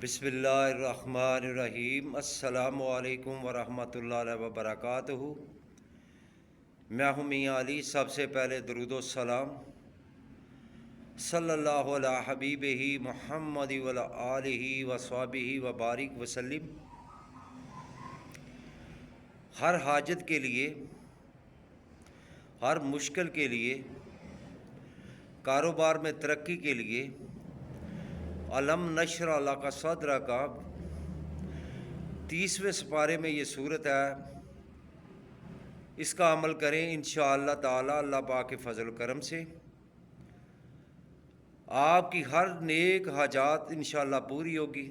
बिस्मिल्लाहिर्रहमानिर्रहीम। अस्सलामु अलैकुम वरहमतुल्लाहि वबरकातुहू। मैं हूँ मियाँ अली। सबसे पहले दरूद व सलाम सल्लल्लाहु अला हबीबिही मुहम्मद व अला आलिही व अस्हाबिही व बारिक वसल्लिम। हर हाजत के लिए, हर मुश्किल के लिए, कारोबार में तरक्की के लिए अलम नशरा लका सदरा का 30वें सिपारे में ये सूरत है। इसका अमल करें इंशाअल्लाह ताला। अल्लाह पाक के फजल करम से आपकी हर नेक हाजात इंशाअल्लाह पूरी होगी।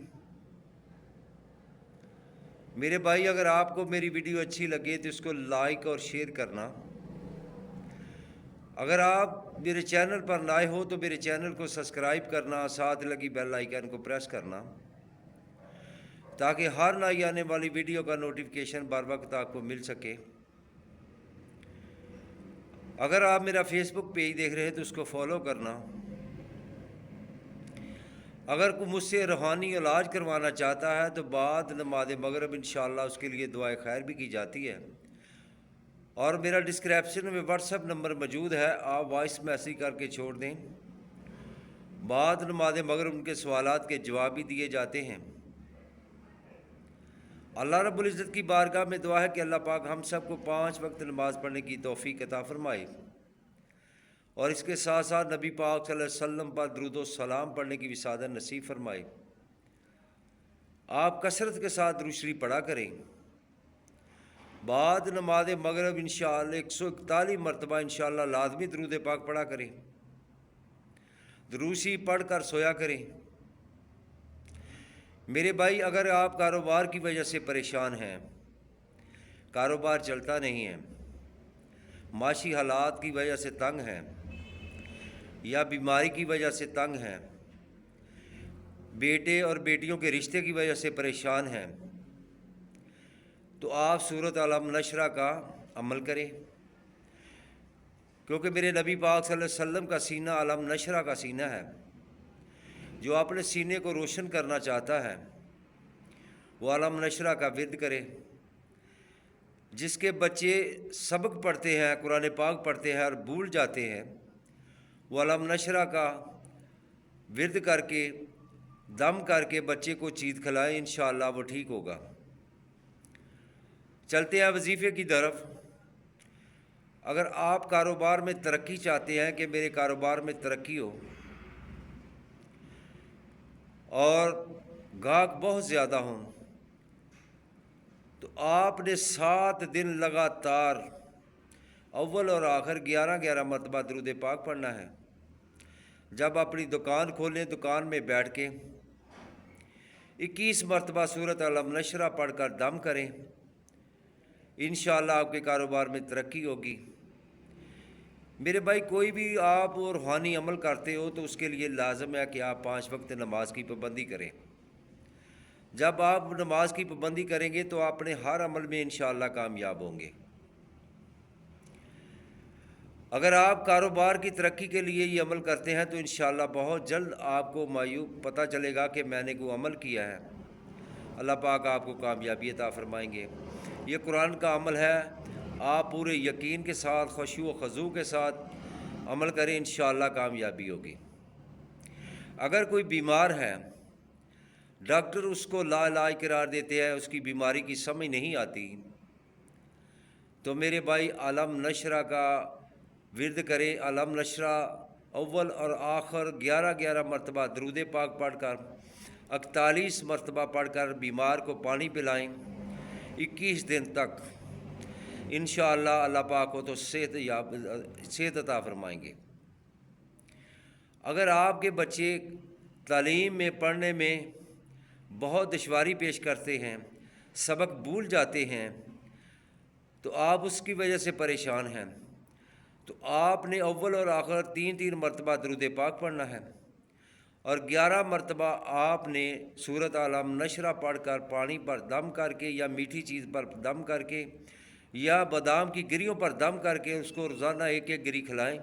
मेरे भाई, अगर आपको मेरी वीडियो अच्छी लगे तो इसको लाइक और शेयर करना। अगर आप मेरे चैनल पर नए हो तो मेरे चैनल को सब्सक्राइब करना, साथ लगी बेल आइकन को प्रेस करना, ताकि हर नई आने वाली वीडियो का नोटिफिकेशन बर वक्त आपको मिल सके। अगर आप मेरा फेसबुक पेज देख रहे हैं तो उसको फॉलो करना। अगर कोई मुझसे रूहानी इलाज करवाना चाहता है तो बाद नमाज मगरिब इंशाअल्लाह उसके लिए दुआए खैर भी की जाती है। और मेरा डिस्क्रिप्शन में व्हाट्सएप नंबर मौजूद है, आप वॉइस मैसेज करके छोड़ दें। बाद नमाज मगरिब उनके सवालात के जवाब भी दिए जाते हैं। अल्लाह रब्बुल इज़्ज़त की बारगाह में दुआ है कि अल्लाह पाक हम सबको 5 वक्त नमाज़ पढ़ने की तौफीक अता फरमाए और इसके साथ साथ नबी पाक सल्लल्लाहु अलैहि वसल्लम पर दुरूद व सलाम पढ़ने की विसादत नसीब फरमाए। आप कसरत के साथ दुरूद शरीफ पढ़ा करें। बाद नमाज मगरिब इंशाअल्लाह 141 मरतबा इंशाअल्लाह लाजमी दुरूद पाक पढ़ा करें। दुरूद शरीफ पढ़ कर सोया करें। मेरे भाई, अगर आप कारोबार की वजह से परेशान हैं, कारोबार चलता नहीं है, माशी हालात की वजह से तंग हैं या बीमारी की वजह से तंग हैं, बेटे और बेटियों के रिश्ते की वजह से परेशान हैं, तो आप सूरत अलम नशरा का अमल करें। क्योंकि मेरे नबी पाक सल्लल्लाहु अलैहि वसल्लम का सीना अलम नशरा का सीना है। जो अपने सीने को रोशन करना चाहता है वो अलम नशरा का विर्द करे। जिसके बच्चे सबक पढ़ते हैं, कुरान पाक पढ़ते हैं और भूल जाते हैं, वो अलम नशरा का विर्द करके दम करके बच्चे को चीज़ खिलाएं, इंशाअल्लाह वो ठीक होगा। चलते हैं वजीफ़े की तरफ। अगर आप कारोबार में तरक्की चाहते हैं कि मेरे कारोबार में तरक्की हो और गाहक बहुत ज़्यादा हों, तो आपने 7 दिन लगातार अव्वल और आखिर 11-11 मरतबा दुरूद पाक पढ़ना है। जब अपनी दुकान खोलें, दुकान में बैठ के 21 मरतबा सूरत अलम नशरा पढ़ कर दम करें, इंशाअल्लाह आपके कारोबार में तरक्की होगी। मेरे भाई, कोई भी आप रूहानी अमल करते हो तो उसके लिए लाजम है कि आप 5 वक्त नमाज की पाबंदी करें। जब आप नमाज की पाबंदी करेंगे तो अपने हर अमल में इंशाअल्लाह कामयाब होंगे। अगर आप कारोबार की तरक्की के लिए ये अमल करते हैं तो इंशाअल्लाह बहुत जल्द आपको मायूब पता चलेगा कि मैंने कोई अमल किया है। अल्लाह पाक आपको कामयाबी अता फरमाएंगे। ये कुरान का अमल है। आप पूरे यकीन के साथ, खुशू व खजू के साथ अमल करें, इंशाअल्लाह कामयाबी होगी। अगर कोई बीमार है, डॉक्टर उसको लाइलाज करार देते हैं, उसकी बीमारी की समझ नहीं आती, तो मेरे भाई अलम नशरा का विर्द करें। अलम नशरा अव्वल और आखिर 11-11 मरतबा दुरूद पाक पढ़कर 41 मरतबा पढ़कर बीमार को पानी पिलाएं 21 दिन तक। इंशाअल्लाह अल्लाह पाक को तो सेहत अता फरमाएंगे। अगर आपके बच्चे तालीम में, पढ़ने में बहुत दुश्वारी पेश करते हैं, सबक भूल जाते हैं, तो आप उसकी वजह से परेशान हैं, तो आपने अव्वल और आखिर 3-3 मरतबा दुरूद पाक पढ़ना है और 11 मरतबा आपने सूरत अलम नशरा पढ़ कर पानी पर दम करके या मीठी चीज़ पर दम करके या बादाम की गिरियों पर दम करके उसको रोज़ाना 1-1 गिरी खिलाएं,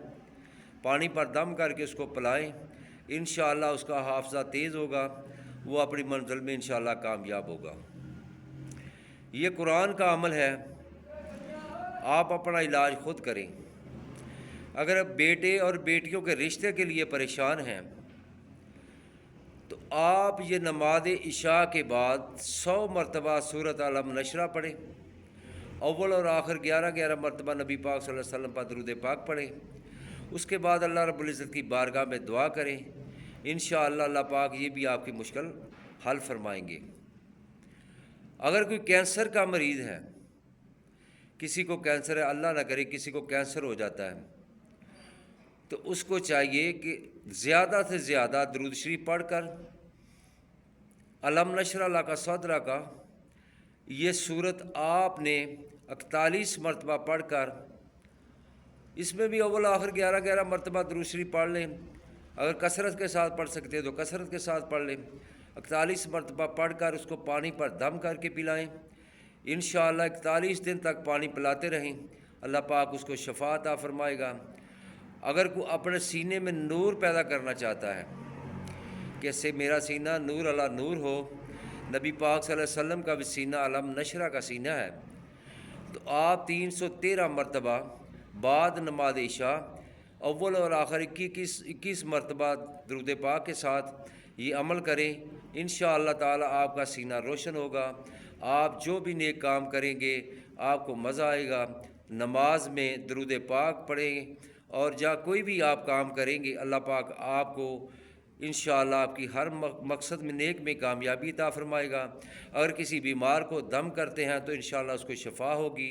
पानी पर दम करके उसको पिलाएं। इंशाअल्लाह उसका हाफ़ज़ा तेज़ होगा وہ اپنی منزل میں انشاءاللہ کامیاب ہوگا۔ یہ قرآن کا عمل ہے، آپ اپنا علاج خود کریں۔ اگر آپ بیٹے اور بیٹیوں کے رشتے کے لیے پریشان ہیں تو آپ یہ نماز عشاء کے بعد 100 مرتبہ سورۃ علم نشرہ پڑھیں، اول اور آخر 11 مرتبہ نبی پاک صلی اللہ علیہ وسلم پر درود پاک پڑھیں۔ اس کے بعد اللہ رب العزت کی بارگاہ میں دعا کریں، انشاءاللہ اللہ پاک یہ بھی آپ کی مشکل حل فرمائیں گے۔ اگر کوئی کینسر کا مریض ہے، کسی کو کینسر ہے، اللہ نہ کرے کسی کو کینسر ہو جاتا ہے، تو اس کو چاہیے کہ زیادہ سے زیادہ درود شریف پڑھ کر علم نشرہ لک صدرک کا یہ صورت آپ نے 41 مرتبہ پڑھ کر، اس میں بھی اول آخر 11 مرتبہ درود شریف پڑھ لیں۔ اگر کثرت کے ساتھ پڑھ سکتے ہیں تو کثرت کے ساتھ پڑھ لیں۔ 41 مرتبہ پڑھ کر اس کو پانی پر دم کر کے پلائیں، انشاءاللہ 41 دن تک پانی پلاتے رہیں، اللہ پاک اس کو شفا عطا فرمائے گا۔ اگر کوئی اپنے سینے میں نور پیدا کرنا چاہتا ہے کہ اس سے میرا سینہ نور علی نور ہو، نبی پاک صلی اللہ علیہ وسلم کا بھی سینہ علم نشرہ کا سینہ ہے، تو آپ 313 مرتبہ بعد نماز عشاء اول اور آخر 21 مرتبہ درود پاک کے ساتھ یہ عمل کریں، انشاءاللہ تعالی آپ کا سینہ روشن ہوگا۔ آپ جو بھی نیک کام کریں گے آپ کو مزہ آئے گا۔ نماز میں درود پاک پڑھیں اور جہاں کوئی بھی آپ کام کریں گے اللہ پاک آپ کو انشاءاللہ آپ کی ہر مقصد میں نیک میں کامیابی عطا فرمائے گا۔ اگر کسی بیمار کو دم کرتے ہیں تو انشاءاللہ اس کو شفا ہوگی۔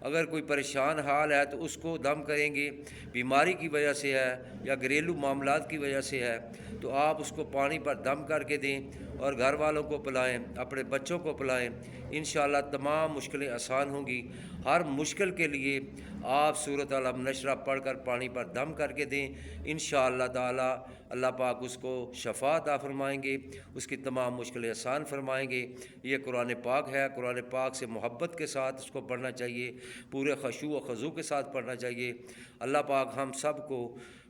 اگر کوئی پریشان حال ہے تو اس کو دم کریں گے، بیماری کی وجہ سے ہے یا گھریلو معاملات کی وجہ سے ہے، تو آپ اس کو پانی پر دم کر کے دیں اور گھر والوں کو پلائیں، اپنے بچوں کو پلائیں، انشاءاللہ تمام مشکلیں آسان ہوں گی۔ ہر مشکل کے لیے آپ سورۃ علم نشرہ پڑھ کر پانی پر دم کر کے دیں، انشاءاللہ تعالی اللہ پاک اس کو شفا عطا فرمائیں گے، اس کی تمام مشکلیں آسان فرمائیں گے۔ یہ قرآن پاک ہے، قرآن پاک سے محبت کے ساتھ اس کو پڑھنا چاہیے، پورے خشوع و خضوع کے ساتھ پڑھنا چاہیے۔ اللہ پاک ہم سب کو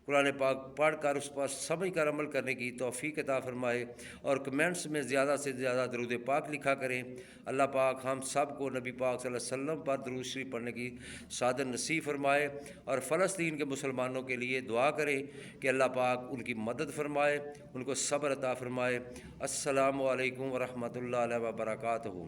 قرآن پاک پڑھ کر اس پر سمجھ کر عمل کرنے کی توفیق عطا فرمائے، اور کمنٹس میں زیادہ سے زیادہ درود پاک لکھا کریں۔ اللہ پاک ہم سب کو نبی پاک صلی اللہ علیہ وسلم پر درود شریف پڑھنے کی سعادت نصیب فرمائے، اور فلسطین کے مسلمانوں کے لیے دعا کریں کہ اللہ پاک ان کی مدد فرمائے، ان کو صبر عطا فرمائے۔ السلام علیکم ورحمۃ اللہ وبرکاتہ۔